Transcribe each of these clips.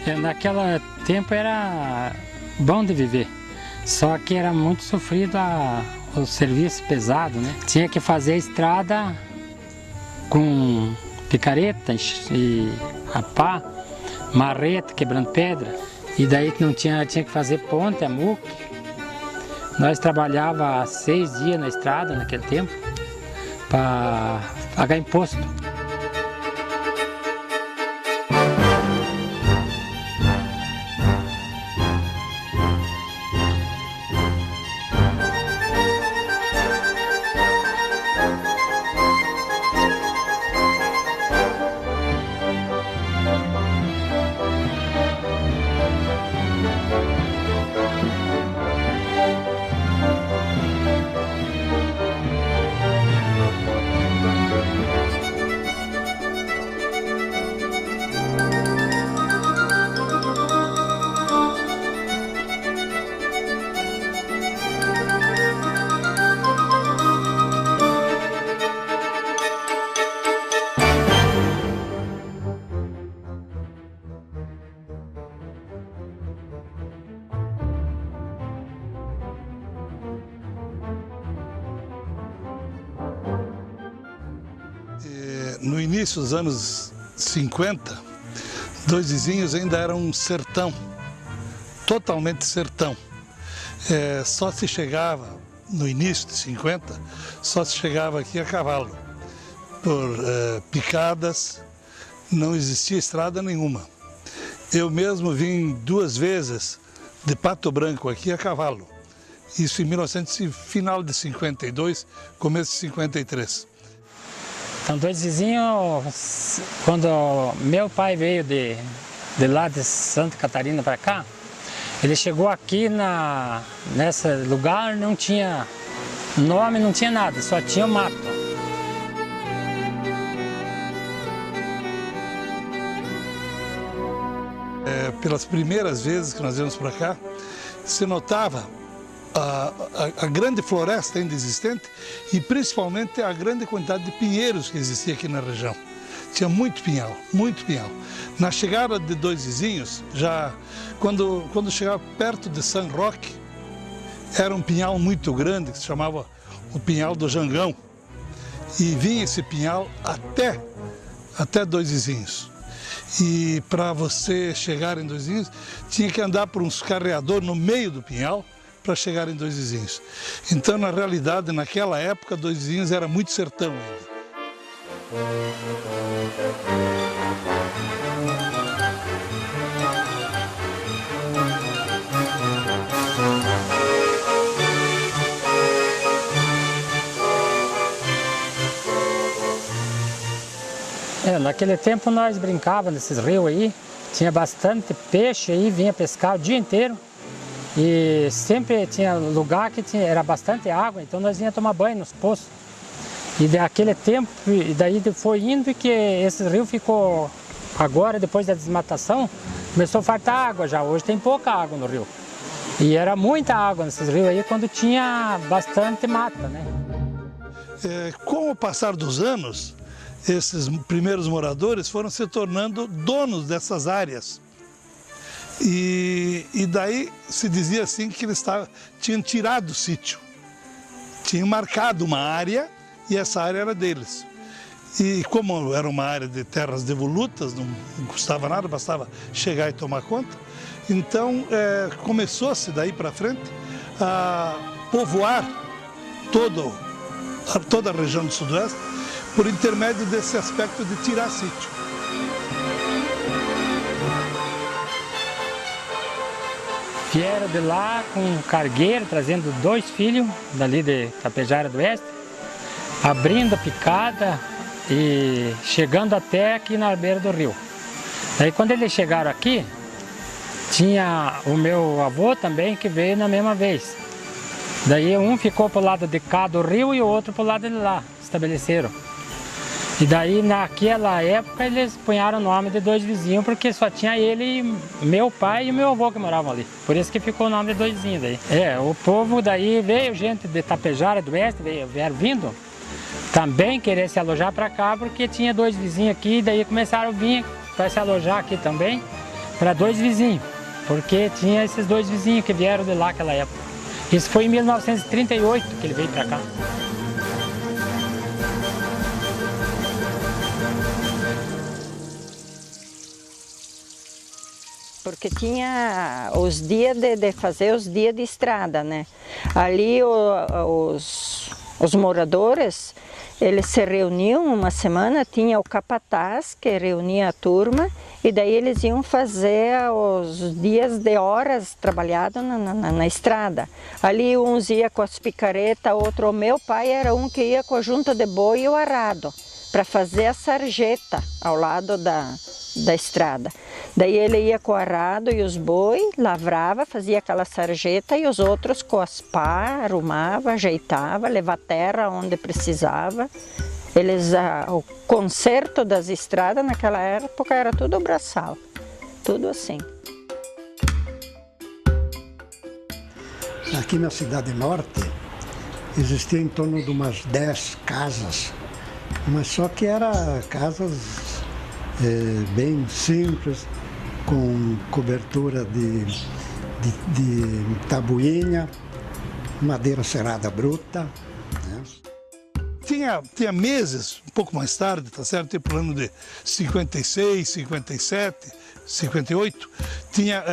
Naquele tempo era bom de viver, só que era muito sofrido o serviço pesado, né? Tinha que fazer estrada com picareta e a pá, marreta, quebrando pedra. E daí que não tinha que fazer ponte, a muque. Nós trabalhava 6 dias na estrada naquele tempo para pagar imposto. No início dos anos 50, Dois Vizinhos ainda era um sertão, totalmente sertão. Só se chegava, no início de 50, só se chegava aqui a cavalo, por picadas, não existia estrada nenhuma. Eu mesmo vim 2 vezes de Pato Branco aqui a cavalo, isso em final de 52, começo de 53. Então, Dois Vizinhos, quando meu pai veio de lá de Santa Catarina para cá, ele chegou aqui nesse lugar, não tinha nome, não tinha nada, só tinha mato. Pelas primeiras vezes que nós viemos para cá, se notava a grande floresta ainda existente e principalmente a grande quantidade de pinheiros que existia aqui na região. Tinha muito pinhal, muito pinhal. Na chegada de Dois Vizinhos, já quando chegava perto de São Roque, era um pinhal muito grande que se chamava o Pinhal do Jangão. E vinha esse pinhal até Dois Vizinhos. E para você chegar em Dois Vizinhos, tinha que andar por uns carreadores no meio do pinhal para chegar em Dois Vizinhos. Então, na realidade, naquela época, Dois Vizinhos era muito sertão ainda. Naquele tempo nós brincávamos nesses rios aí, tinha bastante peixe aí, vinha pescar o dia inteiro. E sempre tinha lugar que era bastante água, então nós vinha tomar banho nos poços. E daquele tempo, e daí foi indo que esse rio ficou, agora depois da desmatação, começou a faltar água já, hoje tem pouca água no rio. E era muita água nesses rios aí quando tinha bastante mata, né? Com o passar dos anos, esses primeiros moradores foram se tornando donos dessas áreas. E daí se dizia assim que eles tinham tirado o sítio, tinham marcado uma área e essa área era deles. E como era uma área de terras devolutas, não custava nada, bastava chegar e tomar conta, então começou-se daí para frente a povoar toda a região do Sudoeste por intermédio desse aspecto de tirar sítio. Vieram de lá com um cargueiro, trazendo 2 filhos dali de Tapejara do Oeste, abrindo a picada e chegando até aqui na beira do rio. Daí quando eles chegaram aqui, tinha o meu avô também que veio na mesma vez. Daí um ficou para o lado de cá do rio e o outro para o lado de lá, estabeleceram. E daí naquela época eles punharam o nome de Dois Vizinhos porque só tinha ele, meu pai e meu avô que moravam ali. Por isso que ficou o nome de Dois Vizinhos daí. O povo daí veio, gente de Tapejara do Oeste, vieram vindo também querer se alojar para cá porque tinha 2 vizinhos aqui, daí começaram a vir para se alojar aqui também. para 2 vizinhos, porque tinha esses 2 vizinhos que vieram de lá naquela época. Isso foi em 1938 que ele veio para cá. Porque tinha os dias de fazer os dias de estrada, né? Ali os moradores, eles se reuniam uma semana, tinha o capataz que reunia a turma e daí eles iam fazer os dias de horas trabalhadas na estrada. Ali uns iam com as picaretas, outro, o meu pai era um que ia com a junta de boi e o arado, para fazer a sarjeta ao lado da estrada. Daí ele ia com o arado e os boi, lavrava, fazia aquela sarjeta e os outros com as pá, arrumava, ajeitava, levava terra onde precisava. O conserto das estradas naquela época era tudo braçal, tudo assim. Aqui na Cidade Norte existia em torno de umas 10 casas, mas só que eram casas bem simples, com cobertura de tabuinha, madeira serrada bruta. Né? Tinha meses, um pouco mais tarde, tá certo? Tipo ano de 56, 57, 58, tinha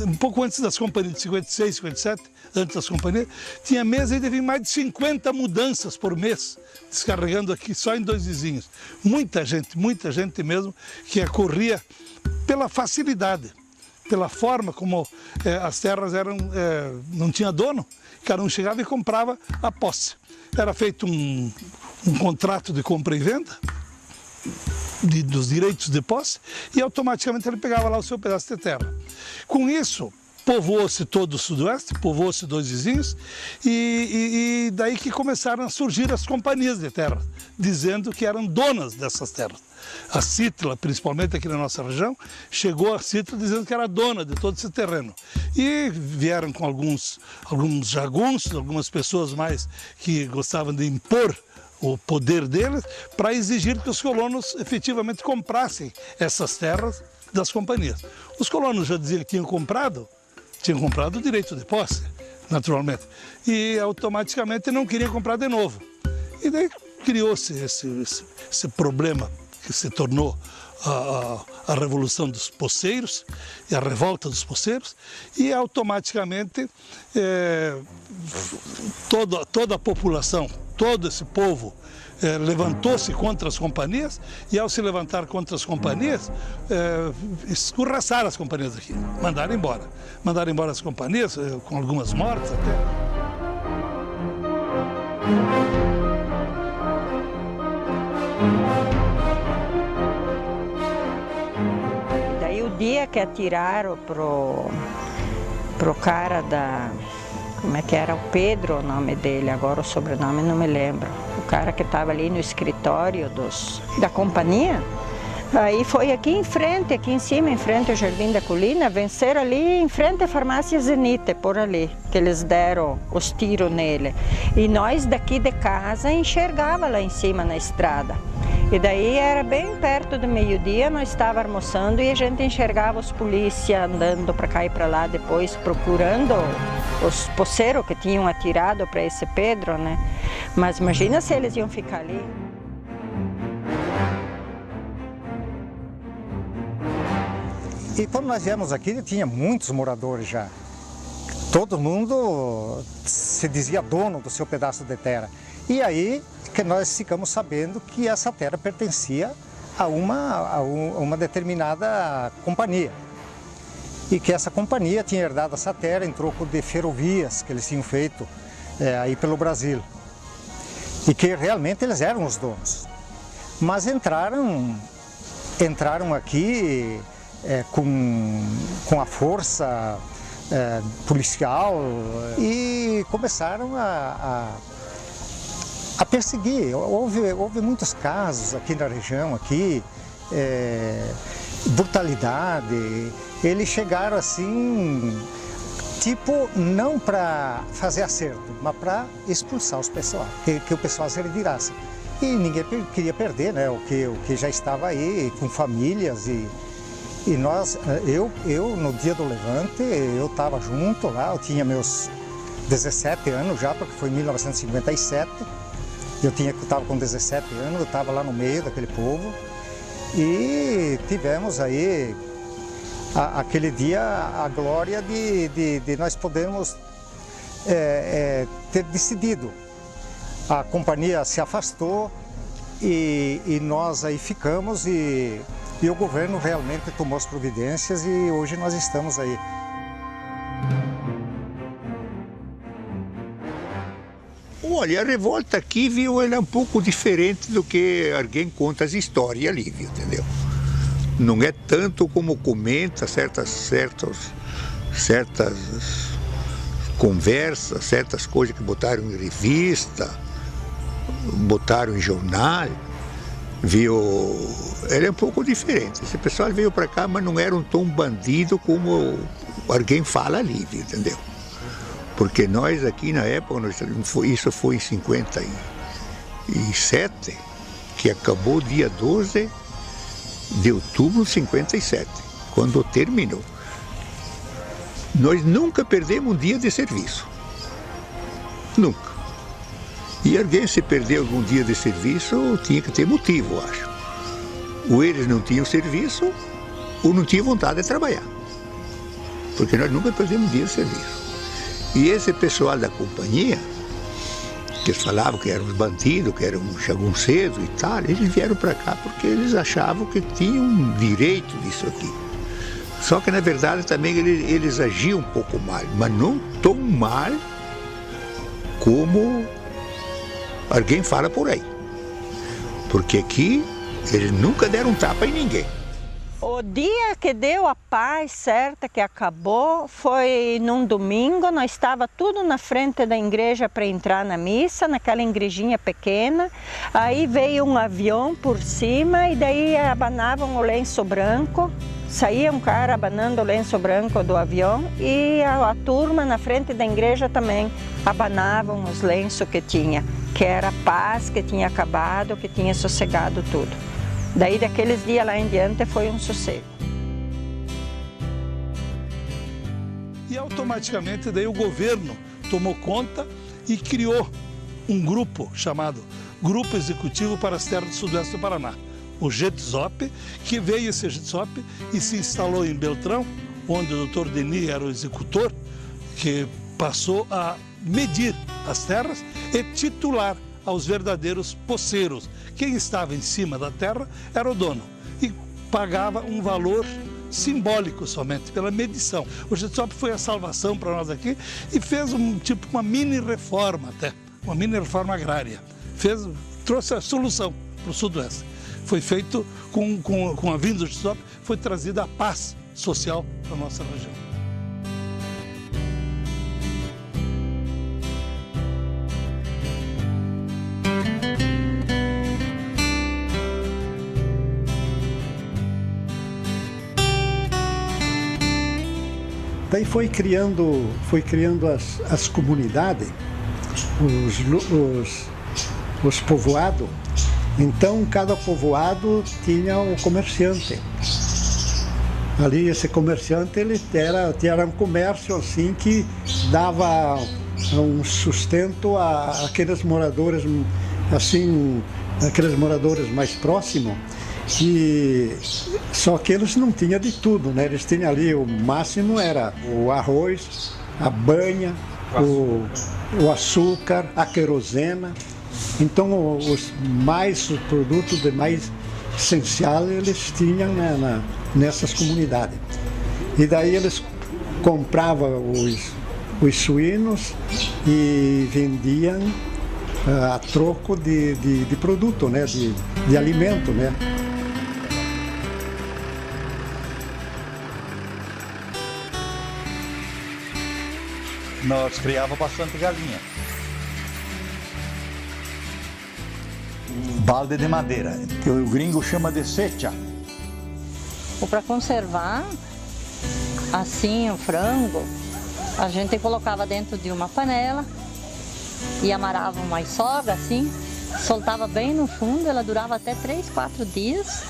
um pouco antes das companhias, de 56, 57, antes das companhias, tinha meses aí de vir mais de 50 mudanças por mês, descarregando aqui só em 2 vizinhos. Muita gente mesmo que corria pela facilidade, pela forma como as terras eram, não tinha dono, cada um chegava e comprava a posse. Era feito um contrato de compra e venda dos direitos de posse e automaticamente ele pegava lá o seu pedaço de terra. Com isso, povoou-se todo o sudoeste, povoou-se 2 vizinhos e daí que começaram a surgir as companhias de terra, dizendo que eram donas dessas terras. A Cítila, principalmente aqui na nossa região, chegou a Cítila dizendo que era dona de todo esse terreno. E vieram com alguns jagunços, algumas pessoas mais que gostavam de impor o poder deles, para exigir que os colonos efetivamente comprassem essas terras das companhias. Os colonos já diziam que tinham comprado o direito de posse, naturalmente, e automaticamente não queriam comprar de novo. E daí criou-se esse problema que se tornou a Revolução dos Poceiros e a Revolta dos Poceiros, e automaticamente toda a população, todo esse povo levantou-se contra as companhias e, ao se levantar contra as companhias, escorraçaram as companhias aqui, mandaram embora. Mandaram embora as companhias, com algumas mortes até. Daí o dia que atiraram pro cara da... Como é que era? O Pedro, o nome dele, agora o sobrenome não me lembro. O cara que estava ali no escritório da companhia. Aí foi aqui em frente, aqui em cima, em frente ao Jardim da Colina, venceram ali em frente à farmácia Zenite, por ali, que eles deram os tiros nele. E nós daqui de casa enxergava lá em cima na estrada. E daí era bem perto do meio-dia, nós estávamos almoçando e a gente enxergava os polícias andando para cá e para lá depois, procurando os poceiros que tinham atirado para esse Pedro, né? Mas imagina se eles iam ficar ali. E quando nós viemos aqui, tinha muitos moradores já. Todo mundo se dizia dono do seu pedaço de terra. E aí que nós ficamos sabendo que essa terra pertencia a uma determinada companhia. E que essa companhia tinha herdado essa terra em troco de ferrovias que eles tinham feito aí pelo Brasil. E que realmente eles eram os donos. Mas entraram aqui com a força policial e começaram a perseguir. Houve muitos casos aqui na região, brutalidade. Eles chegaram assim, tipo, não para fazer acerto, mas para expulsar os pessoal, que o pessoal se retirasse. E ninguém queria perder, né, o que já estava aí, com famílias E eu no dia do levante, eu estava junto lá, eu tinha meus 17 anos já, porque foi em 1957. Eu estava com 17 anos, eu estava lá no meio daquele povo. E tivemos aí, aquele dia, a glória de nós podermos ter decidido. A companhia se afastou e nós aí ficamos e o governo realmente tomou as providências e hoje nós estamos aí. Olha, a revolta aqui, viu, ela é um pouco diferente do que alguém conta as histórias ali, viu, entendeu? Não é tanto como comenta certas conversas, certas coisas que botaram em revista, botaram em jornal, viu? Ela é um pouco diferente. Esse pessoal veio para cá, mas não era um tão bandido como alguém fala ali, viu, entendeu? Porque nós aqui na época, isso foi em 57, que acabou dia 12 de outubro de 57, quando terminou. Nós nunca perdemos um dia de serviço. Nunca. E alguém se perdeu algum dia de serviço, tinha que ter motivo, eu acho. Ou eles não tinham serviço, ou não tinham vontade de trabalhar. Porque nós nunca perdemos um dia de serviço. E esse pessoal da companhia, que eles falavam que eram os bandidos, que eram jagunceiros e tal, eles vieram para cá porque eles achavam que tinham direito disso aqui. Só que na verdade também eles agiam um pouco mal, mas não tão mal como alguém fala por aí. Porque aqui eles nunca deram tapa em ninguém. O dia que deu a paz certa, que acabou, foi num domingo. Nós estava tudo na frente da igreja para entrar na missa, naquela igrejinha pequena. Aí veio um avião por cima e daí abanavam o lenço branco. Saía um cara abanando o lenço branco do avião e a turma na frente da igreja também abanavam os lenços que tinha, que era a paz, que tinha acabado, que tinha sossegado tudo. Daí, daqueles dias lá em diante, foi um sossego. E automaticamente, daí o governo tomou conta e criou um grupo chamado Grupo Executivo para as Terras do Sudoeste do Paraná, o GETSOP, que veio esse GETSOP e se instalou em Beltrão, onde o Dr. Denis era o executor, que passou a medir as terras e titular aos verdadeiros poceiros. Quem estava em cima da terra era o dono e pagava um valor simbólico somente pela medição. O GETSOP foi a salvação para nós aqui e fez uma mini reforma até, uma mini reforma agrária. Trouxe a solução para o Sudoeste. Foi feito com a vinda do GETSOP, foi trazida a paz social para a nossa região. Daí foi criando as comunidades, os povoados. Então, cada povoado tinha um comerciante. Ali, esse comerciante, ele era um comércio assim que dava um sustento àqueles moradores, assim, aqueles moradores mais próximos. Só que eles não tinham de tudo, né? Eles tinham ali, o máximo era o arroz, a banha, o açúcar, a querosena. Então, os produtos de mais essencial eles tinham nessas comunidades. E daí eles compravam os suínos e vendiam a troco de produto, né? De alimento, né? Nós criávamos bastante galinha. Balde de madeira, que o gringo chama de secha. Para conservar assim o frango, a gente colocava dentro de uma panela e amarrava uma soga assim soltava bem no fundo, ela durava até 3, 4 dias.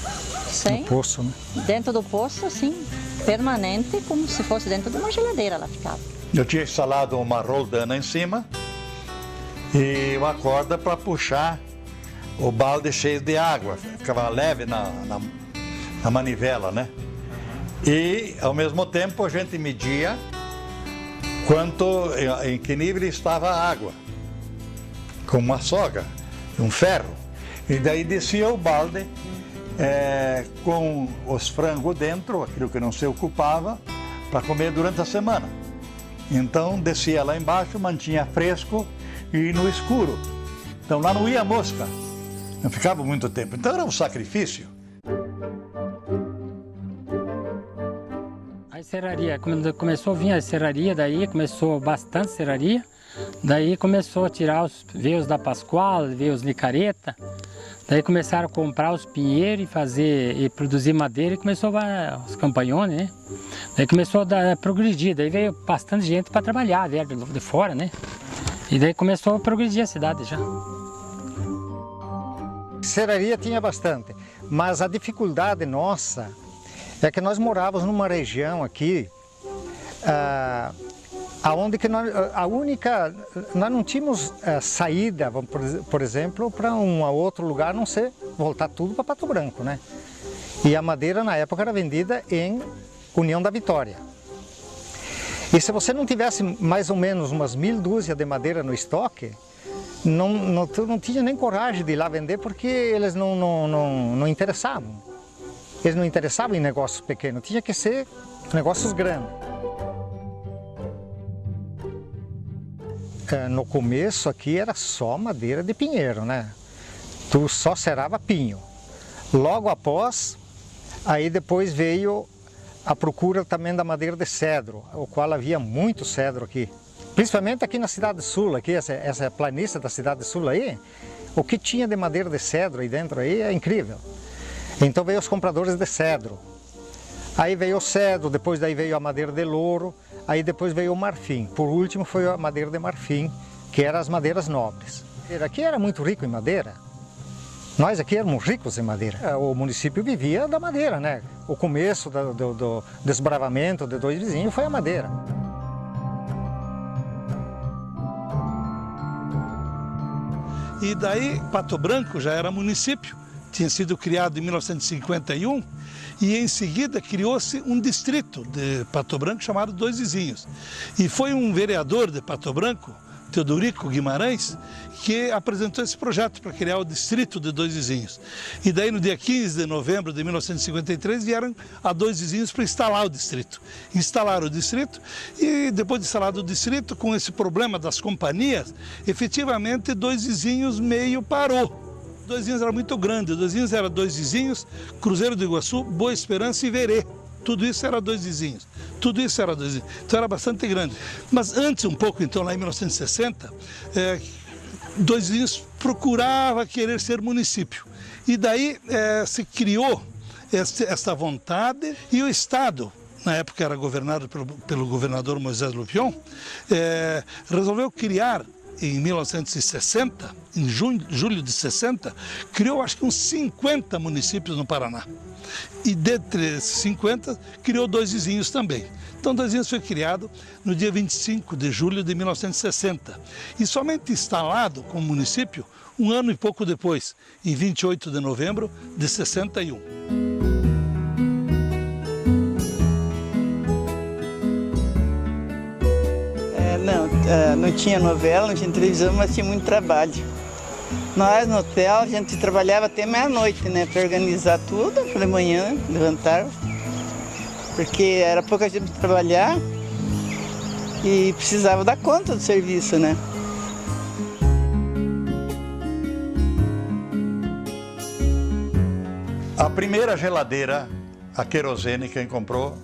Sem, no poço, né? Dentro do poço, assim, permanente, como se fosse dentro de uma geladeira ela ficava. Eu tinha instalado uma roldana em cima e uma corda para puxar o balde cheio de água. Ficava leve na manivela, né? E, ao mesmo tempo, a gente media em que nível estava a água, com uma soga, um ferro. E daí descia o balde com os frangos dentro, aquilo que não se ocupava, para comer durante a semana. Então descia lá embaixo, mantinha fresco e no escuro. Então lá não ia mosca, não ficava muito tempo. Então era um sacrifício. A serraria, quando começou a vir a serraria, daí começou bastante serraria. Daí começou a tirar os veios da Pascoal, veio os licareta. Daí começaram a comprar os pinheiros e produzir madeira e começou os campanhones, né? Daí começou a progredir, daí veio bastante gente para trabalhar, veio de fora, né? E daí começou a progredir a cidade já. Serraria tinha bastante, mas a dificuldade nossa é que nós morávamos numa região aqui, aonde que nós não tínhamos saída, por exemplo, para um outro lugar, a não ser voltar tudo para Pato Branco, né? E a madeira na época era vendida em União da Vitória. E se você não tivesse mais ou menos umas 1000 dúzias de madeira no estoque, não tinha nem coragem de ir lá vender, porque eles não interessavam. Eles não interessavam em negócios pequenos, tinha que ser negócios grandes. No começo aqui era só madeira de pinheiro, né? Tu só cerava pinho. Logo após, aí depois veio a procura também da madeira de cedro, o qual havia muito cedro aqui. Principalmente aqui na Cidade Sul, aqui, essa planície da Cidade Sul aí, o que tinha de madeira de cedro aí dentro aí é incrível. Então veio os compradores de cedro. Aí veio o cedro, depois daí veio a madeira de louro, aí depois veio o marfim. Por último foi a madeira de marfim, que eram as madeiras nobres. Aqui era muito rico em madeira. Nós aqui éramos ricos em madeira. O município vivia da madeira, né? O começo do desbravamento de dois vizinhos foi a madeira. E daí Pato Branco já era município, tinha sido criado em 1951 e em seguida criou-se um distrito de Pato Branco chamado Dois Vizinhos. E foi um vereador de Pato Branco, Teodorico Guimarães, que apresentou esse projeto para criar o distrito de Dois Vizinhos. E daí no dia 15 de novembro de 1953 vieram a Dois Vizinhos para instalar o distrito. Instalaram o distrito e depois de instalado o distrito, com esse problema das companhias, efetivamente Dois Vizinhos meio parou. Dois Vizinhos era muito grande, Dois Vizinhos era Dois Vizinhos, Cruzeiro do Iguaçu, Boa Esperança e Verê. Tudo isso era Dois Vizinhos, tudo isso era Dois Vizinhos, então era bastante grande. Mas antes um pouco, então lá em 1960, Dois Vizinhos procurava querer ser município. E daí se criou essa vontade e o Estado, na época era governado pelo governador Moisés Lupion, resolveu criar em 1960, em julho de 60, criou acho que uns 50 municípios no Paraná. E dentre esses 50, criou Dois Vizinhos também. Então, Dois Vizinhos foi criado no dia 25 de julho de 1960. E somente instalado como município um ano e pouco depois, em 28 de novembro de 61. Não tinha novela, não tinha televisão, mas tinha muito trabalho. Nós no hotel, a gente trabalhava até meia-noite, né, para organizar tudo, pela manhã, levantar, porque era pouca gente para trabalhar e precisava dar conta do serviço, né. A primeira geladeira a querosene quem comprou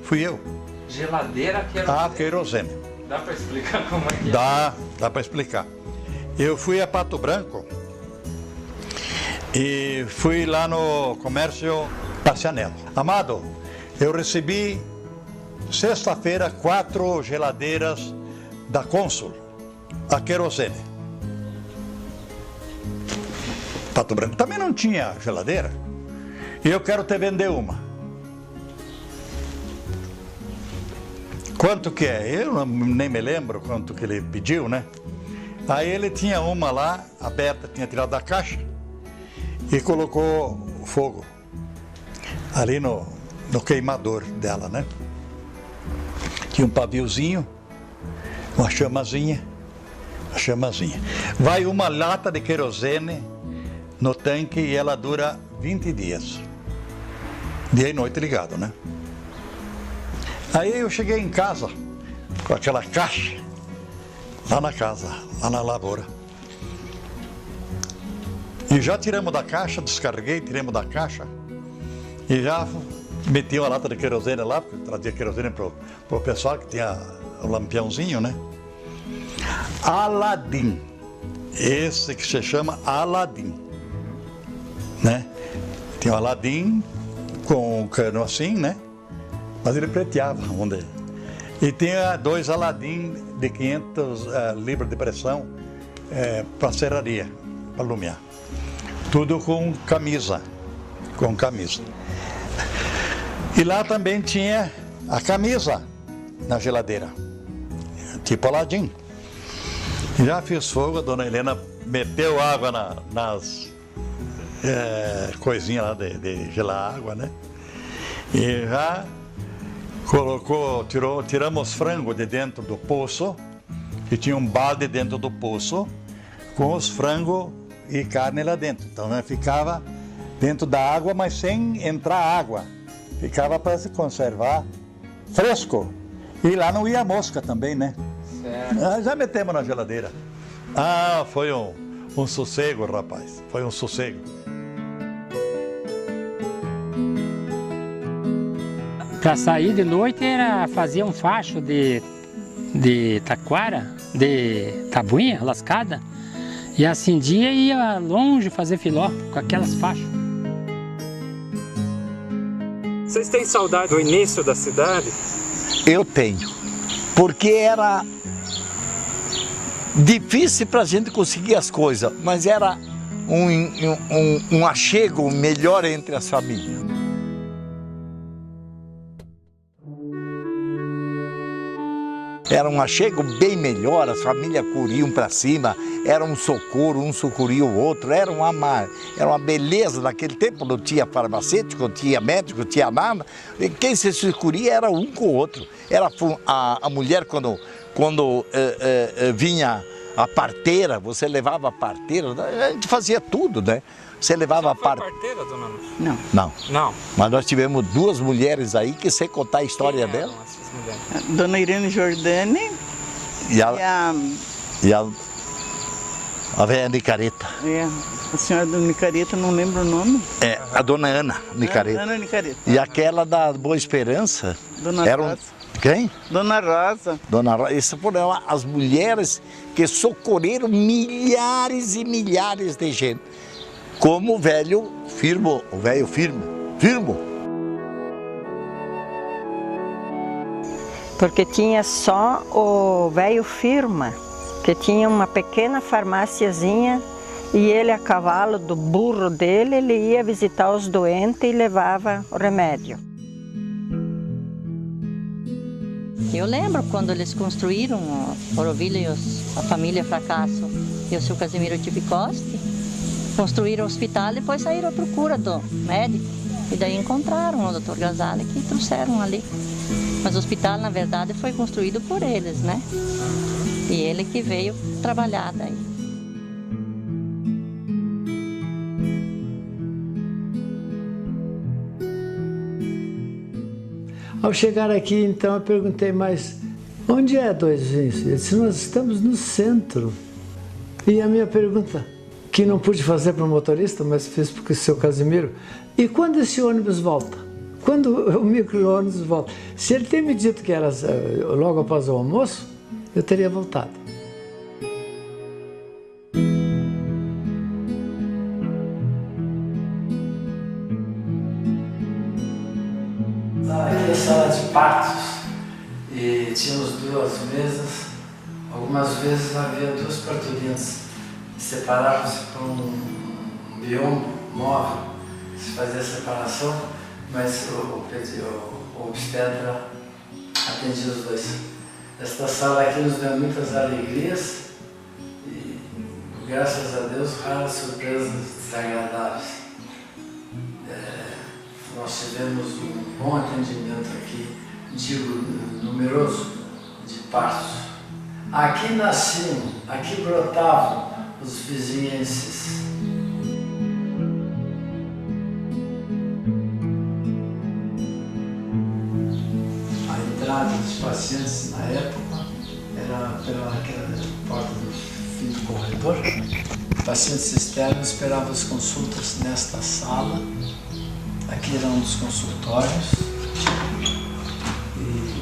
fui eu. Geladeira a querosene? A querosene. Dá para explicar como é que é? Dá para explicar. Eu fui a Pato Branco e fui lá no comércio Passanello. Amado, eu recebi sexta-feira 4 geladeiras da Consul, a querosene. Pato Branco também não tinha geladeira. E eu quero te vender uma. Quanto que é? Eu nem me lembro quanto que ele pediu, né? Aí ele tinha uma lá, aberta, tinha tirado da caixa e colocou fogo ali no queimador dela, né? Tinha um paviozinho, uma chamazinha. Vai uma lata de querosene no tanque e ela dura 20 dias. Dia e noite ligado, né? Aí eu cheguei em casa com aquela caixa, lá na casa, lá na lavoura. E já tiramos da caixa, descarreguei, tiramos da caixa e já meti uma lata de querosene lá, porque eu trazia querosene pro pessoal que tinha o lampiãozinho, né? Aladim, esse que se chama Aladim, né? Tinha um Aladim com o cano assim, né? Mas ele preteava onde. E tinha 2 Aladim de 500 libras de pressão para serraria, para lumiar. Tudo com camisa, E lá também tinha a camisa na geladeira, tipo Aladim. Já fiz fogo, a dona Helena meteu água nas coisinhas lá de gelar água, né? E já colocou, tiramos frango de dentro do poço, e tinha um balde dentro do poço, com os frangos e carne lá dentro. Então, né, ficava dentro da água, mas sem entrar água. Ficava para se conservar fresco. E lá não ia mosca também, né? Já metemos na geladeira. Foi um sossego, rapaz. Foi um sossego. Para sair de noite fazia um facho de taquara, de tabuinha lascada, e acendia e ia longe fazer filó com aquelas faixas. Vocês têm saudade do início da cidade? Eu tenho, porque era difícil para a gente conseguir as coisas, mas era um achego melhor entre as famílias. Era um achego bem melhor, as famílias corriam para cima, era um socorro, um socorria o outro, era uma beleza. Naquele tempo não tinha farmacêutico, não tinha médico, não tinha nada. E quem se socorria era um com o outro. Era a mulher quando vinha a parteira, você levava a parteira, a gente fazia tudo, né? Você levava a parteira, dona Lúcia? Não. Não. Não. Mas nós tivemos 2 mulheres aí que sei contar a história dela. Dona Irene Jordani e a velha Nicareta. A senhora do Nicareta, não lembro o nome. A dona Ana Nicareta. Ana Nicareta. E aquela da Boa Esperança. Dona Rosa. Quem? Dona Rosa. Dona Rosa. Essas foram as mulheres que socorreram milhares e milhares de gente. Como o velho Firmo. Porque tinha só o velho Firma, que tinha uma pequena farmáciazinha, e ele, a cavalo do burro dele, ele ia visitar os doentes e levava o remédio. Eu lembro quando eles construíram a Oroville e a família Fracasso e o seu Casimiro Tipicosti, construíram o hospital e depois saíram à procura do médico. E daí encontraram o Dr. Gazali que trouxeram ali. Mas o hospital, na verdade, foi construído por eles, né? E ele que veio trabalhar daí. Ao chegar aqui, então, eu perguntei, mas onde é Dois Vinhos? Ele disse, nós estamos no centro. E a minha pergunta, que não pude fazer para o motorista, mas fiz para o seu Casimiro, e quando esse ônibus volta? Quando o micro-ônibus volta? Se ele tem me dito que era logo após o almoço, eu teria voltado. Aqui é a sala de partos e tínhamos 2 mesas. Algumas vezes havia 2 parturientes que separavam-se por um biombo móvel, se fazia a separação, mas o obstetra atendia os dois. Esta sala aqui nos deu muitas alegrias e, graças a Deus, raras surpresas desagradáveis. Nós tivemos um bom atendimento aqui, digo, numeroso, de partos. Aqui nasciam, aqui brotavam os vizinhenses. A entrada dos pacientes na época era pelaquela porta do fim do corredor. Pacientes externos esperavam as consultas nesta sala. Aqui era um dos consultórios. E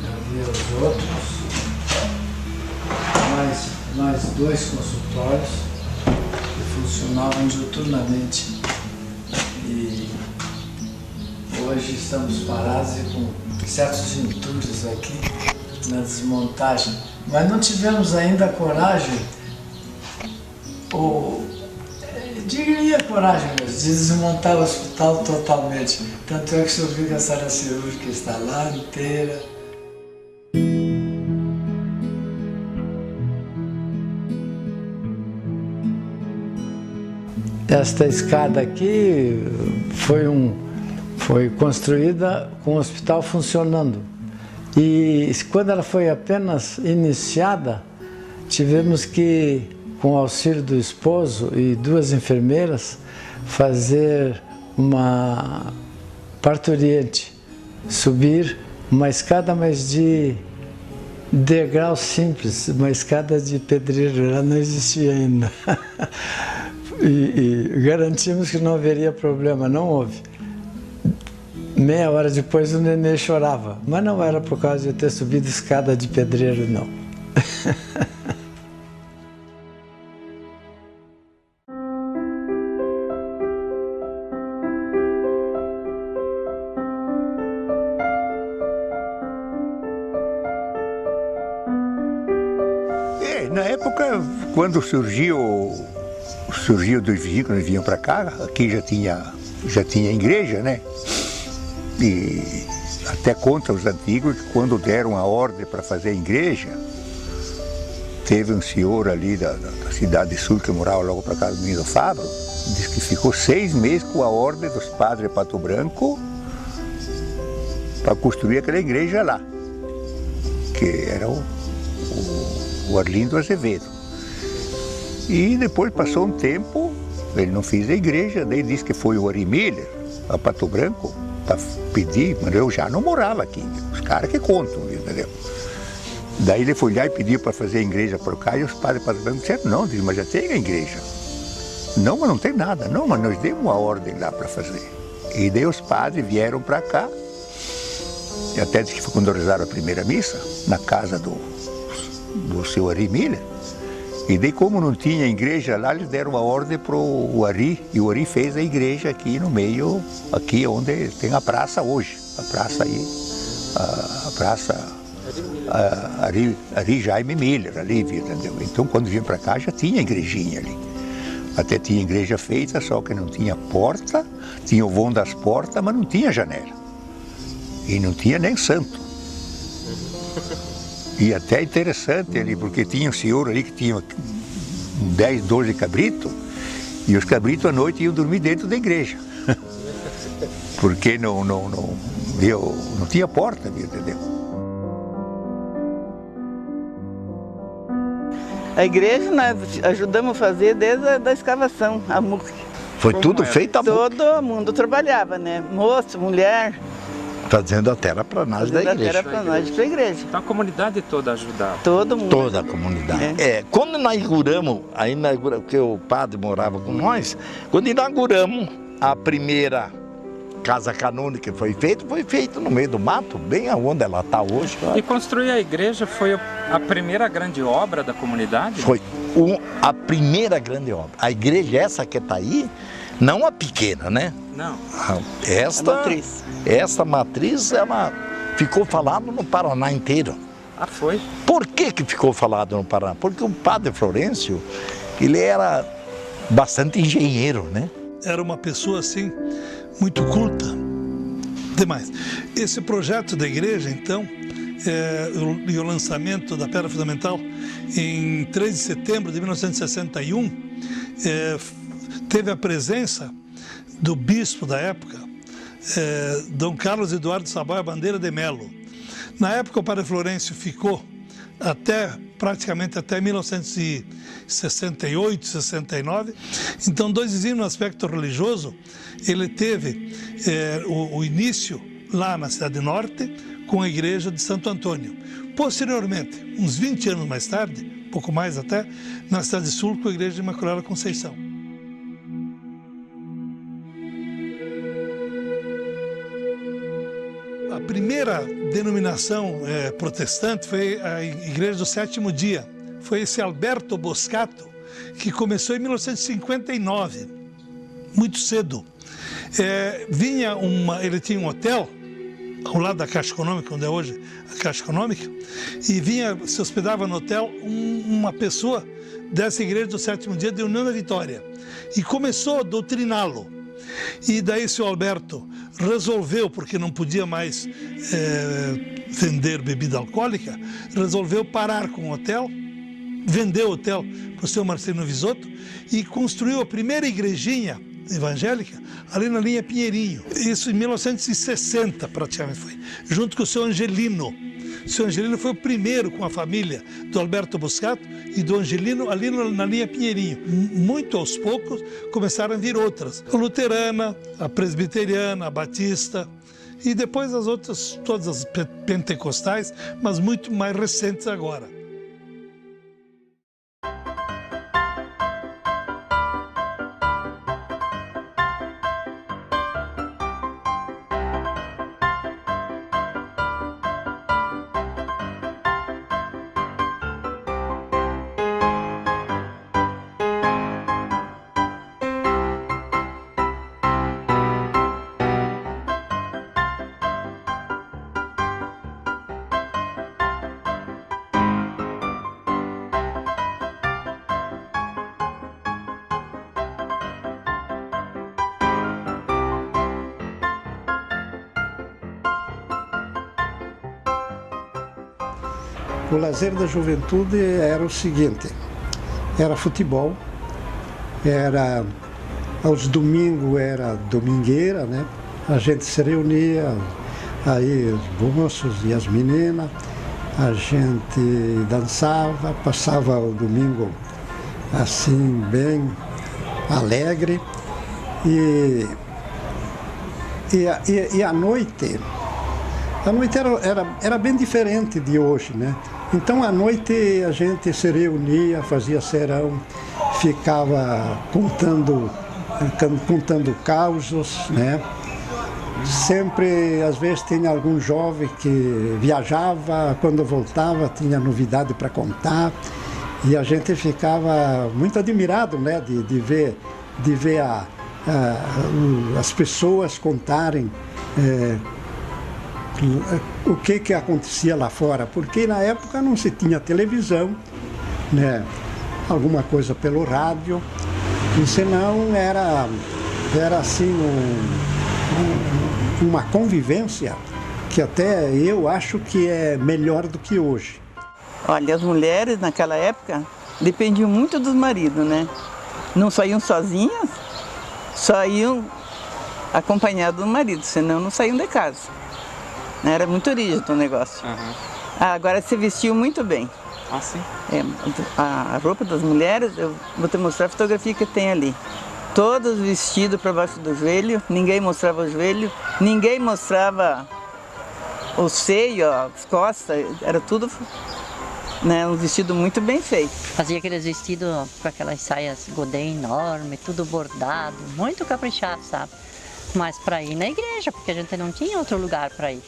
havia os outros. Mais 2 consultórios que funcionavam diuturnamente. E hoje estamos parados e com certos entulhos aqui na desmontagem. Mas não tivemos ainda a coragem, ou diria coragem mesmo, de desmontar o hospital totalmente. Tanto é que se eu vi que a sala cirúrgica está lá inteira. Esta escada aqui foi construída com o hospital funcionando. E quando ela foi apenas iniciada, tivemos que, com o auxílio do esposo e 2 enfermeiras, fazer uma parturiente, subir uma escada, mas de degrau simples, uma escada de pedreiro, ela não existia ainda. E garantimos que não haveria problema, não houve. Meia hora depois o nenê chorava, mas não era por causa de eu ter subido escada de pedreiro, não. Na época, quando surgiu dos vizinhos, quando eles vinham para cá, aqui já tinha igreja, né? E até conta os antigos que quando deram a ordem para fazer a igreja, teve um senhor ali da cidade sul que morava logo para casa do Menino Fabro, disse que ficou 6 meses com a ordem dos padres de Pato Branco para construir aquela igreja lá, que era o Arlindo Azevedo. E depois passou um tempo, ele não fez a igreja, daí disse que foi o Ari Miller, a Pato Branco, para pedir, mas eu já não morava aqui, os caras que contam, entendeu? Daí ele foi lá e pediu para fazer a igreja por cá, e os padres de Pato Branco disseram, não, disse, mas já tem a igreja. Não, mas não tem nada, não, mas nós demos uma ordem lá para fazer. E daí os padres vieram para cá, e até disse que foi quando rezaram a primeira missa, na casa do seu Ari Miller. E daí, como não tinha igreja lá, eles deram uma ordem para o Ari, e o Ari fez a igreja aqui no meio, aqui onde tem a praça hoje. A praça aí, a praça Ari Jaime Miller, ali, entendeu? Então, quando vinha para cá, já tinha igrejinha ali. Até tinha igreja feita, só que não tinha porta, tinha o vão das portas, mas não tinha janela. E não tinha nem santo. E até interessante ali, porque tinha um senhor ali que tinha 10, 12 cabritos, e os cabritos à noite iam dormir dentro da igreja. Porque não tinha porta, entendeu? A igreja nós ajudamos a fazer desde a escavação, a MUC. Foi tudo feito a MUC? Todo mundo trabalhava, né? Moço, mulher. Fazendo a terra para nós da igreja. Fazendo a terra para nós da igreja. Então a comunidade toda ajudava? Todo mundo. Toda a comunidade. Quando inauguramos, porque o padre morava com nós, quando inauguramos a primeira casa canônica que foi feita no meio do mato, bem aonde ela está hoje. E construir a igreja foi a primeira grande obra da comunidade? Foi a primeira grande obra. A igreja essa que está aí, não a pequena, né? Não. Esta matriz, ela ficou falada no Paraná inteiro. Ah, foi? Por que ficou falado no Paraná? Porque o padre Florencio, ele era bastante engenheiro, né? Era uma pessoa assim, muito culta, demais. Esse projeto da igreja, então, e o lançamento da Pedra Fundamental em 3 de setembro de 1961, teve a presença do bispo da época, Dom Carlos Eduardo Saboia Bandeira de Melo. Na época o Padre Florencio ficou praticamente até 1968, 69. Então, dois vizinhos no aspecto religioso, ele teve o início lá na Cidade Norte com a igreja de Santo Antônio. Posteriormente, uns 20 anos mais tarde, pouco mais até, na Cidade Sul com a igreja de Imaculada Conceição. A primeira denominação protestante foi a Igreja do Sétimo Dia. Foi esse Alberto Boscato, que começou em 1959, muito cedo. Ele tinha um hotel ao lado da Caixa Econômica, onde é hoje a Caixa Econômica, e se hospedava no hotel uma pessoa dessa Igreja do Sétimo Dia de União da Vitória. E começou a doutriná-lo. E daí o seu Alberto resolveu, porque não podia mais vender bebida alcoólica, resolveu parar com o hotel, vendeu o hotel para o seu Marcelino Visotto e construiu a primeira igrejinha evangélica ali na linha Pinheirinho. Isso em 1960 praticamente foi, junto com o seu Angelino. O seu Angelino foi o primeiro com a família do Alberto Boscato e do Angelino ali na linha Pinheirinho. Muito aos poucos começaram a vir outras. A luterana, a presbiteriana, a batista e depois as outras, todas as pentecostais, mas muito mais recentes agora. O lazer da juventude era o seguinte, era futebol, aos domingos era domingueira, né? A gente se reunia, aí os moços e as meninas, a gente dançava, passava o domingo assim bem alegre e a noite era bem diferente de hoje, né? Então, à noite, a gente se reunia, fazia serão, ficava contando causos, né? Sempre, às vezes, tinha algum jovem que viajava, quando voltava, tinha novidade para contar. E a gente ficava muito admirado, né? De ver as pessoas contarem o que acontecia lá fora, porque na época não se tinha televisão, né? Alguma coisa pelo rádio, e senão era assim uma convivência que até eu acho que é melhor do que hoje. Olha, as mulheres naquela época dependiam muito dos maridos, né? Não saíam sozinhas, saíam acompanhadas do marido, senão não saíam de casa. Era muito rígido o negócio. Uhum. Agora se vestiu muito bem. Ah, sim? A roupa das mulheres, eu vou te mostrar a fotografia que tem ali. Todos vestidos para baixo do joelho, ninguém mostrava o joelho, ninguém mostrava o seio, as costas, era tudo, né, um vestido muito bem feito. Fazia aqueles vestidos com aquelas saias godê enorme, tudo bordado, muito caprichado, sabe? Mas para ir na igreja, porque a gente não tinha outro lugar para ir.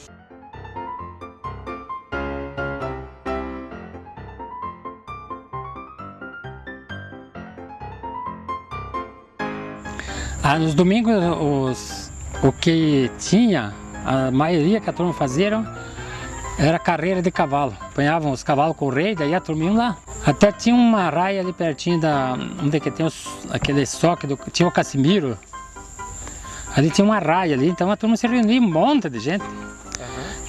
Nos domingos, o que tinha, a maioria que a turma fazia Era carreira de cavalo. Apanhavam os cavalos correr, daí a turminha lá. Até tinha uma raia ali pertinho da onde que tem aquele soque, tinha o Casimiro. Ali tinha uma raia ali, então a turma se reunia, um monte de gente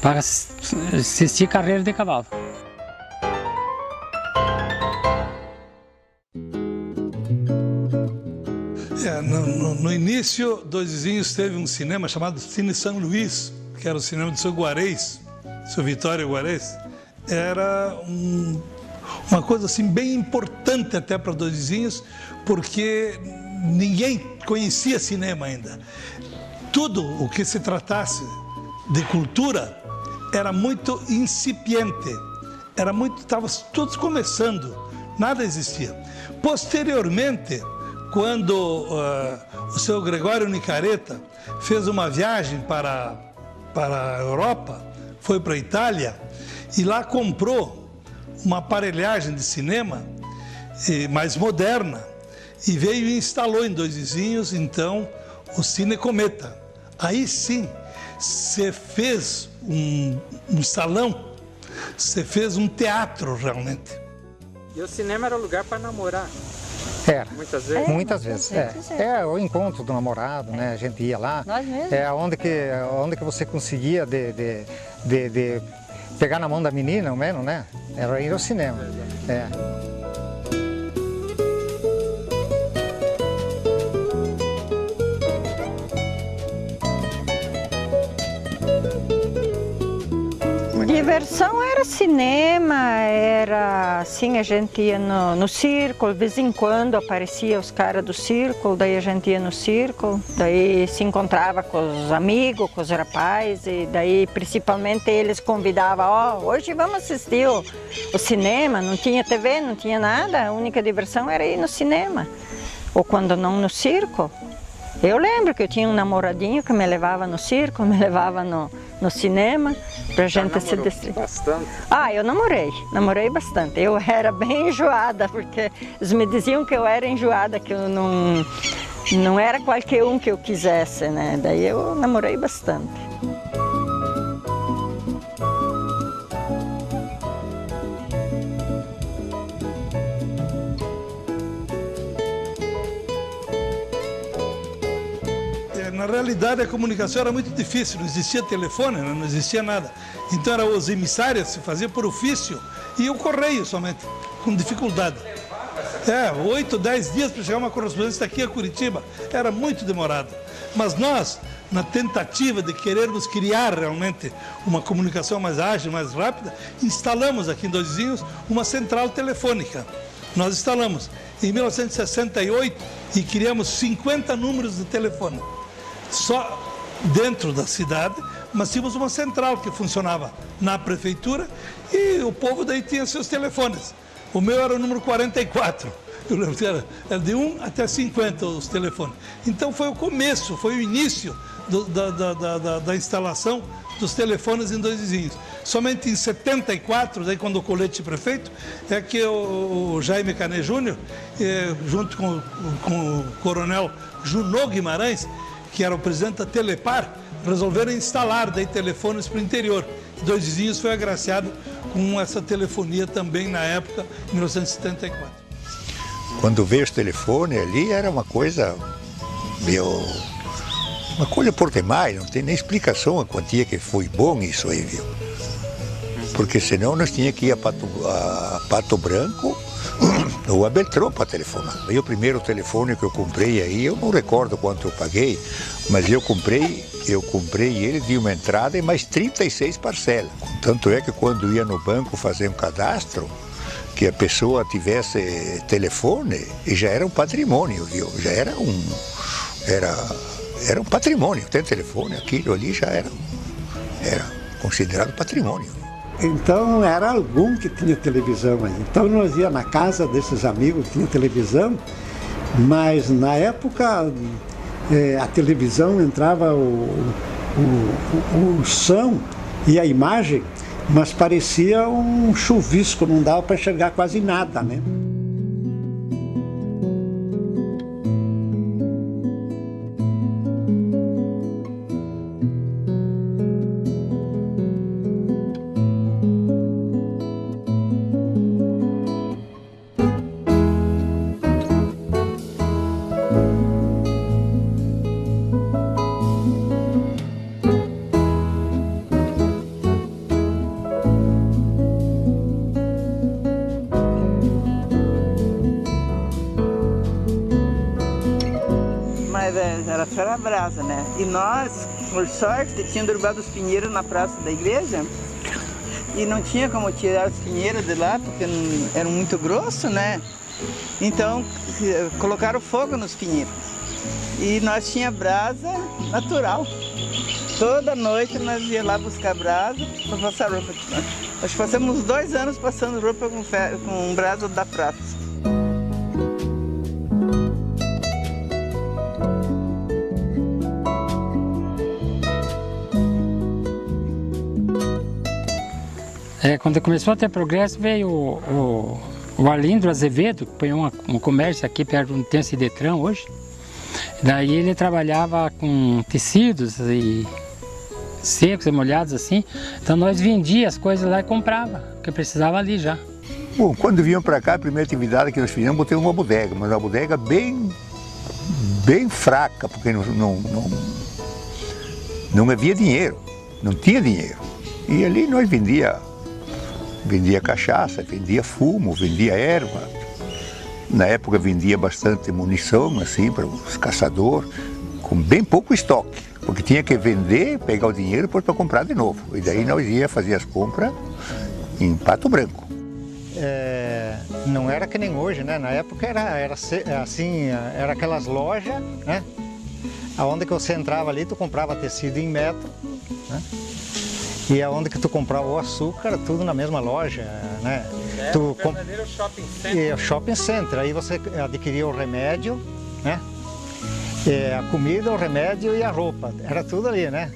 para assistir carreira de cavalo. No início, Dois Vizinhos teve um cinema chamado Cine São Luís, que era o cinema do seu Guarês, seu Vitório Guarês. Era uma coisa assim bem importante até para Dois Vizinhos, porque ninguém conhecia cinema ainda. Tudo o que se tratasse de cultura era muito incipiente, estava todos começando, nada existia. Posteriormente, quando o seu Gregório Nicareta fez uma viagem para a Europa, foi para a Itália e lá comprou uma aparelhagem de cinema mais moderna e veio e instalou em Dois Vizinhos, então, o Cine Cometa. Aí sim, você fez um salão, você fez um teatro realmente. E o cinema era o lugar para namorar? Era. Muitas vezes? Muitas vezes, é o encontro do namorado, né? A gente ia lá. Nós mesmos. É onde que você conseguia de pegar na mão da menina, ao menos, né? Era ir ao cinema. É. Diversão era cinema, era assim, a gente ia no círculo, de vez em quando aparecia os caras do círculo, daí a gente ia no círculo, daí se encontrava com os amigos, com os rapazes, e daí principalmente eles convidavam, hoje vamos assistir o cinema, não tinha TV, não tinha nada, a única diversão era ir no cinema, ou quando não no circo. Eu lembro que eu tinha um namoradinho que me levava no circo, me levava no cinema, pra gente se distrair. Bastante? Ah, eu namorei bastante. Eu era bem enjoada, porque eles me diziam que eu era enjoada, que eu não era qualquer um que eu quisesse, né? Daí eu namorei bastante. Na realidade, a comunicação era muito difícil, não existia telefone, não existia nada. Então, eram os emissários, se fazia por ofício, e o correio somente, com dificuldade. 8, 10 dias para chegar uma correspondência daqui a Curitiba, era muito demorado. Mas nós, na tentativa de querermos criar realmente uma comunicação mais ágil, mais rápida, instalamos aqui em Dois Vizinhos uma central telefônica. Nós instalamos em 1968 e criamos 50 números de telefone. Só dentro da cidade, mas tínhamos uma central que funcionava na prefeitura e o povo daí tinha seus telefones. O meu era o número 44, eu lembro que era de 1 até 50 os telefones. Então foi o começo, foi o início da instalação dos telefones em Dois Vizinhos. Somente em 74, daí quando o colete prefeito, é que o Jaime Canet Júnior, junto com o coronel Junô Guimarães, que era o presidente da Telepar, resolveram instalar daí telefones para o interior. Dois Vizinhos foi agraciado com essa telefonia também na época, em 1974. Quando veio os telefones ali, era uma coisa uma coisa por demais, não tem nem explicação a quantia que foi bom isso aí, viu? Porque senão nós tínhamos que ir a Pato Branco ou a Beltrão para telefonar. Aí o primeiro telefone que eu comprei aí, eu não recordo quanto eu paguei, mas eu comprei ele de uma entrada e mais 36 parcelas. Tanto é que quando ia no banco fazer um cadastro, que a pessoa tivesse telefone, já era um patrimônio, viu? Já era um patrimônio. Tem telefone, aquilo ali já era considerado patrimônio. Então era algum que tinha televisão aí. Então nós ia na casa desses amigos que tinha televisão, mas na época a televisão entrava o som e a imagem, mas parecia um chuvisco, não dava para enxergar quase nada, né? brasa, né? E nós, por sorte, tínhamos derrubado os pinheiros na praça da igreja e não tinha como tirar os pinheiros de lá, porque eram muito grossos, né? Então, colocaram fogo nos pinheiros. E nós tinha brasa natural. Toda noite nós ia lá buscar brasa para passar roupa. Nós passamos 2 anos passando roupa com brasa da praça. Quando começou a ter progresso, veio o Arlindo Azevedo, que põe um comércio aqui perto do Tense Detran hoje. Daí ele trabalhava com tecidos e secos e molhados assim. Então nós vendíamos as coisas lá e comprava, porque precisava ali já. Bom, quando vinham para cá, a primeira atividade que nós fizemos, botei uma bodega, mas uma bodega bem fraca, porque não havia dinheiro, não tinha dinheiro. E ali nós vendia cachaça, vendia fumo, vendia erva. Na época vendia bastante munição, assim, para os caçadores, com bem pouco estoque, porque tinha que vender, pegar o dinheiro depois para comprar de novo. E daí nós ia fazer as compras em Pato Branco. Não era que nem hoje, né? Na época era assim, era aquelas lojas, né? Aonde que você entrava ali, tu comprava tecido em metro, né? E aonde que tu comprava o açúcar, tudo na mesma loja, né? O verdadeiro shopping center. Shopping center, aí você adquiria o remédio, né? A comida, o remédio e a roupa, era tudo ali, né?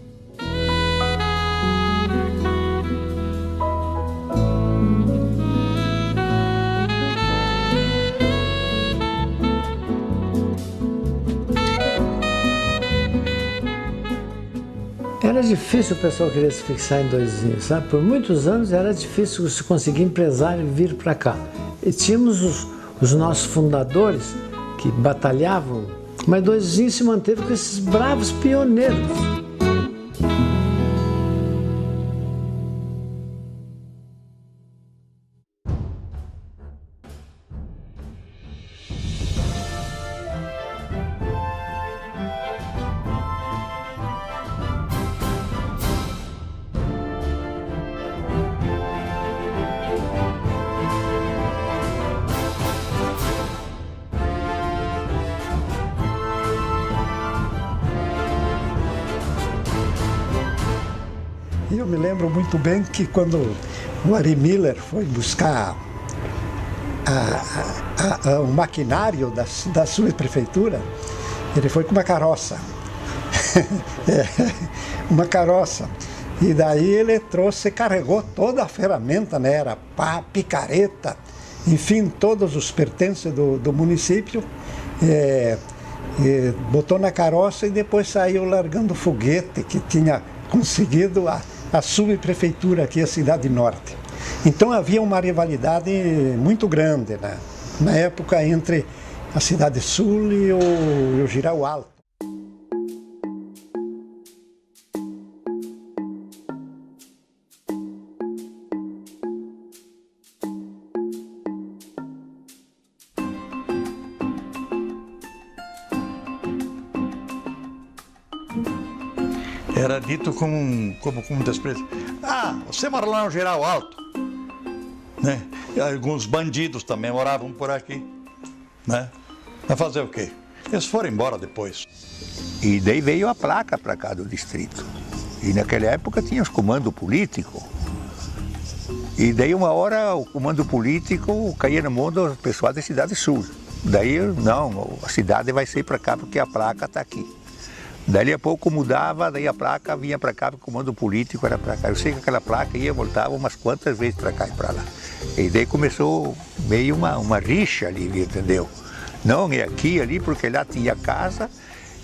Era difícil o pessoal querer se fixar em Doizinhos, sabe? Por muitos anos era difícil se conseguir empresário vir para cá. E tínhamos os nossos fundadores que batalhavam, mas Doizinhos se manteve com esses bravos pioneiros. E eu me lembro muito bem que quando o Ari Miller foi buscar o maquinário da subprefeitura, ele foi com uma carroça. Uma carroça. E daí ele carregou toda a ferramenta, né? Era pá, picareta, enfim, todos os pertences do município. Botou na carroça e depois saiu largando foguete que tinha conseguido a subprefeitura aqui, a Cidade Norte. Então havia uma rivalidade muito grande, né? Na época entre a Cidade Sul e o Jirau Alto. Era dito como um desprezo. Ah, você mora lá no Jirau Alto, né? E alguns bandidos também moravam por aqui, né? Vai fazer o quê? Eles foram embora depois. E daí veio a placa para cá do distrito. E naquela época tinha os comandos políticos. E daí uma hora o comando político caía na mão do pessoal da Cidade Sul. Daí, não, a cidade vai sair para cá porque a placa está aqui. Dali a pouco mudava, daí a placa vinha para cá, porque o comando político era para cá. Eu sei que aquela placa ia e voltava umas quantas vezes para cá e para lá. E daí começou meio uma rixa ali, entendeu? Não, é aqui, ali, porque lá tinha casa,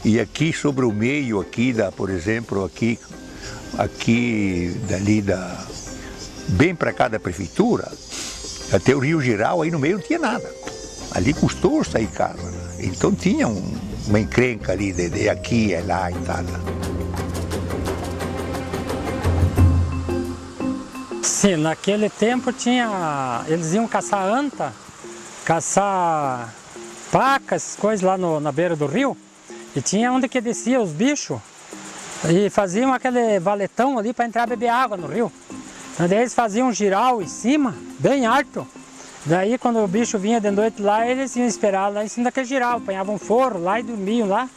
e aqui sobre o meio, aqui, por exemplo, aqui dali, bem para cá da prefeitura, até o Rio Jirau, aí no meio não tinha nada. Ali custou sair casa. Então tinha uma encrenca ali de aqui e lá e tal. Sim, naquele tempo eles iam caçar anta, caçar pacas, coisas lá na beira do rio. E tinha onde que descia os bichos e faziam aquele valetão ali para entrar a beber água no rio. Então daí eles faziam um giral em cima, bem alto. Daí quando o bicho vinha de noite lá, eles iam esperar lá em cima daquele giral, apanhavam um forro lá e dormiam lá.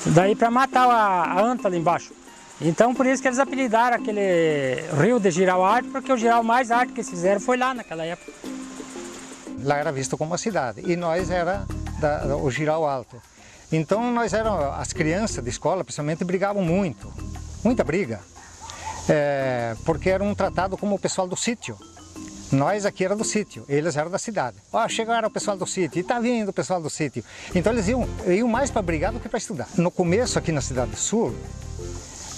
Daí para matar a anta ali embaixo. Então por isso que eles apelidaram aquele rio de giral alto, porque o giral mais alto que eles fizeram foi lá naquela época. Lá era visto como uma cidade e nós era o giral alto. Então nós éramos, as crianças de escola principalmente brigavam muito, muita briga. Porque era um tratado como o pessoal do sítio. Nós aqui era do sítio, eles eram da cidade. Chegaram o pessoal do sítio, e está vindo o pessoal do sítio. Então eles iam mais para brigar do que para estudar. No começo aqui na Cidade do Sul,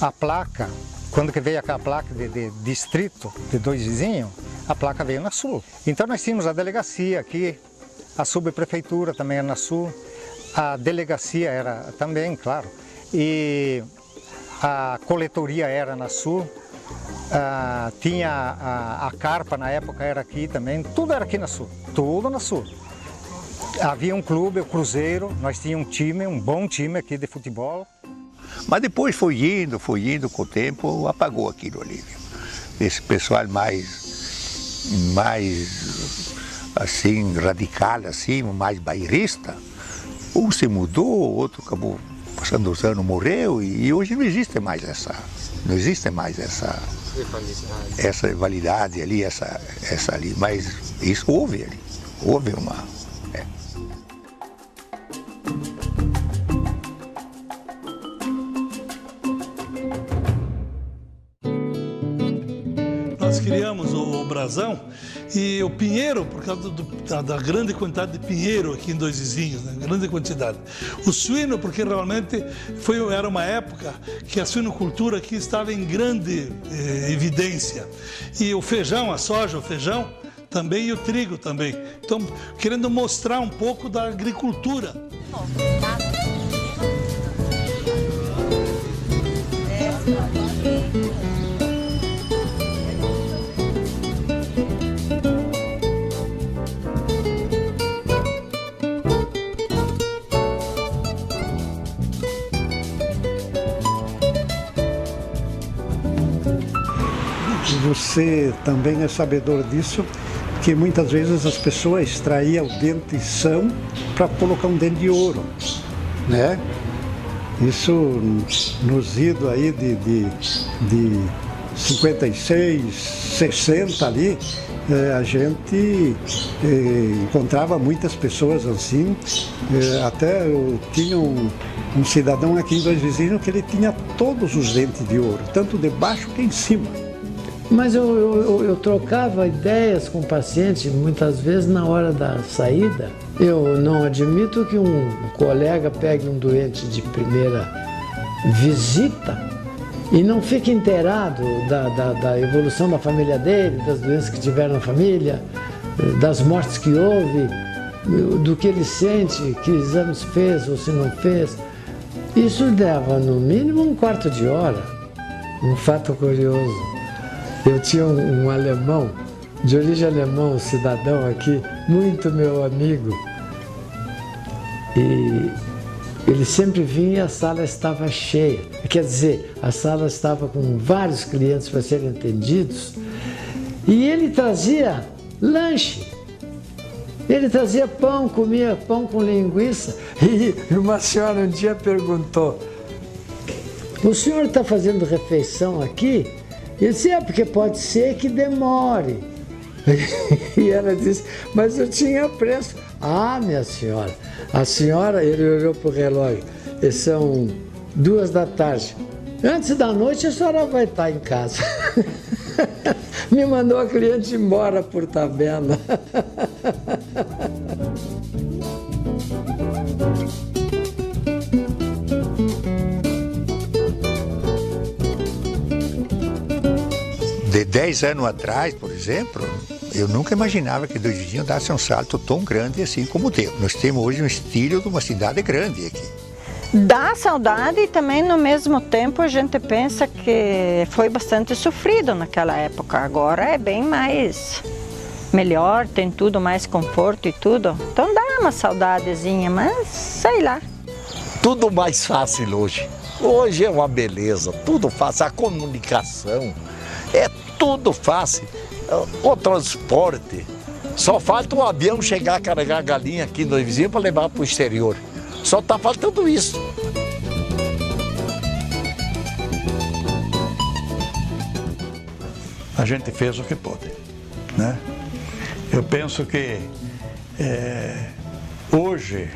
a placa, quando que veio aquela placa de distrito de 2 vizinhos, a placa veio na Sul. Então nós tínhamos a delegacia aqui, a subprefeitura também era na Sul, a delegacia era também, claro, e a coletoria era na Sul. Tinha a carpa na época era aqui também, tudo era aqui na Sul, tudo na Sul. Havia um clube, o Cruzeiro, nós tínhamos um time, um bom time aqui de futebol. Mas depois foi indo com o tempo, apagou aquilo ali. Esse pessoal mais assim, radical, assim, mais bairrista, um se mudou, o outro acabou passando os anos, morreu, e hoje não existe mais essa rivalidade ali, essa ali, mas isso houve ali, houve uma... Nós criamos o brasão e o pinheiro, por causa da grande quantidade de pinheiro aqui em Dois Vizinhos, né? Grande quantidade. O suíno, porque realmente era uma época que a suinocultura aqui estava em grande evidência. E o feijão, a soja, o feijão também e o trigo também. Então, querendo mostrar um pouco da agricultura. Você também é sabedor disso, que muitas vezes as pessoas extraíam o dente são para colocar um dente de ouro, né? Isso nos idos aí de 56, 60 ali, a gente encontrava muitas pessoas assim, até eu tinha um cidadão aqui em Dois Vizinhos que ele tinha todos os dentes de ouro, tanto de baixo que em cima. Mas eu trocava ideias com o paciente, muitas vezes na hora da saída. Eu não admito que um colega pegue um doente de primeira visita e não fique inteirado da evolução da família dele, das doenças que tiveram na família, das mortes que houve, do que ele sente, que exames fez ou se não fez. Isso leva no mínimo um quarto de hora. Um fato curioso. Eu tinha um alemão, de origem alemã, um cidadão aqui, muito meu amigo. E ele sempre vinha e a sala estava cheia. Quer dizer, a sala estava com vários clientes para serem atendidos. E ele trazia lanche. Ele trazia pão, comia pão com linguiça. E uma senhora um dia perguntou: "O senhor está fazendo refeição aqui?" Eu disse: porque pode ser que demore. E ela disse: mas eu tinha preço. Ah, minha senhora, a senhora, ele olhou para o relógio, são 2 da tarde. Antes da noite a senhora vai estar em casa. Me mandou a cliente embora por tabela. De 10 anos atrás, por exemplo, eu nunca imaginava que Dois Vizinhos desse um salto tão grande assim como deu. Nós temos hoje um estilo de uma cidade grande aqui. Dá saudade e também no mesmo tempo a gente pensa que foi bastante sofrido naquela época. Agora é bem mais melhor, tem tudo mais conforto e tudo. Então dá uma saudadezinha, mas sei lá. tudo mais fácil hoje. Hoje é uma beleza, tudo fácil, a comunicação, é tudo fácil. O transporte, só falta o avião chegar a carregar a galinha aqui no vizinho para levar para o exterior. Só está faltando isso. A gente fez o que pôde, né? Eu penso que hoje,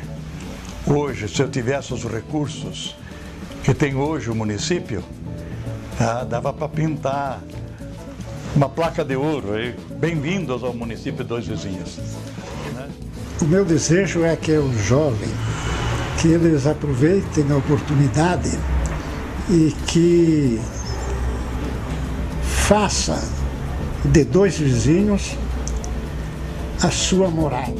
se eu tivesse os recursos que tem hoje o município, dava para pintar uma placa de ouro aí, bem-vindos ao município Dois Vizinhos. Né? O meu desejo é que os jovens, que eles aproveitem a oportunidade e que façam de Dois Vizinhos a sua morada.